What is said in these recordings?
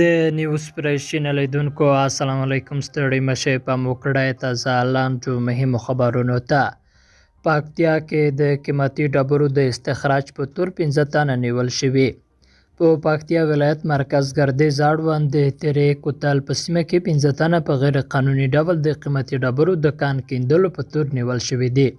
د نیوز پریس چینل لیدونکو السلام علیکم. ستړي مشئ په موکړه تازه اعلان جو مهمو خبرونو ته. پکتیا کې د قیمتي ډبرو د استخراج په تور 15 تنه نیول شوي. په پکتیا ولایت مرکز ګردیز اړوند د تیرې کوتل په سیمه کې 15 تنه په غیر قانوني ډول د قیمتي ډبرو د کان کیندلو په تور نیول شوي دي.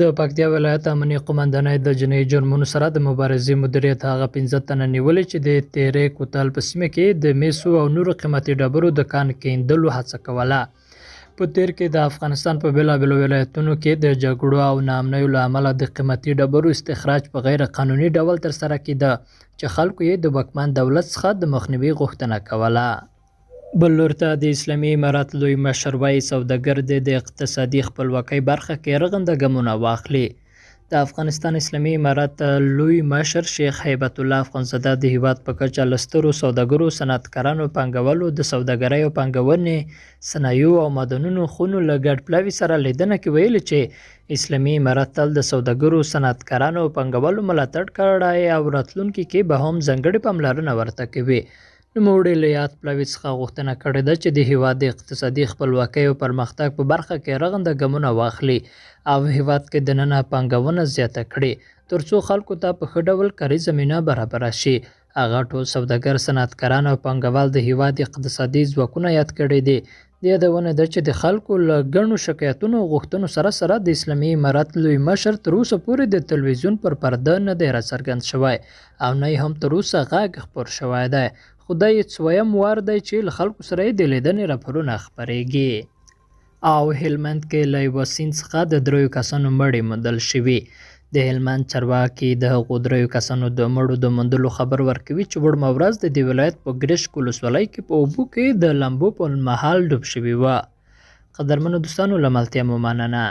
د پکتیا ولایت امنیه قومندانۍ د جنایي جرمونو سره د مبارزې مدیریت هغه 15 تنه نیولې چې د تیرې کوتل په سیمه کې د میسو او نورو قیمتي ډبرو د کان کیندلو هڅه کوله. په تیر کې د افغانستان په بېلابېلو ولایتونو کې د جګړو او ناامنیو له امله د قیمتي ډبرو استخراج په غیر قانوني ډول ترسره کېده چې خلکو یې د واکمن دولت څخه د مخنیوي غوښتنه کوله. بل لور ته د اسلامي امارات لوی مشر وایي سوداګر د اقتصادي خپلواکۍ برخه کې رغنده ګامونه واخلي. د افغانستان اسلامي امارات لوی مشر شیخ هیبت الله اخوندزاده د هیواد په کچه له سترو سوداګرو، صنعتکارانو، پانګوالو، د سوداګرۍ او پانګونې، صنایعو او معدنونو خونو له ګډ پلاوي سره لیدنه کې ویلي چې اسلامي امارات تل د سوداګرو، صنعتکارانو او پانګوالو ملاتړ کړی او راتلونکي کې به هم ځانګړې پاملرنه ورته کوي. نوموړي له یاد پلاوي څخه غوښتنه کړې ده چې د هیواد د اقتصادي خپلواکۍ او پرمختګ په برخه کې رغنده ګامونه واخلي او هیواد کې دننه پانګونه زیاته کړي ترڅو خلکو ته په ښه ډول کاري زمینه برابره شي. هغه ټول سوداګر، صنعتکاران او پانګوال د هیواد اقتصادي ځواکونه یاد کړي دي. د یادونه ده چې د خلکو له ګڼو شکایتونو او غوښتنو سره سره د اسلامي امارات لوی مشر تر اوسه پورې د تلویزیون پر پرده نه دی راڅرګند شوی او نه هم تر اوسه غږ خپور شوی دی. خو دا یې څویم وار دی چې له خلکو سره یې د لیدنې راپورونه خپریږي. او هلمند کې له یوه سیند څخه د 3 کسانو مړي موندل شوي. د هلمند چارواکي د هغو 3 کسانو د مړو د موندلو خبر ورکوي چې وړمه ورځ د دې ولایت په ګرشک ولسوالۍ کې په اوبو کې د لامبو پر مهال ډوب شوي وه. قدرمنو دوستانو له ملتیا مو مننه.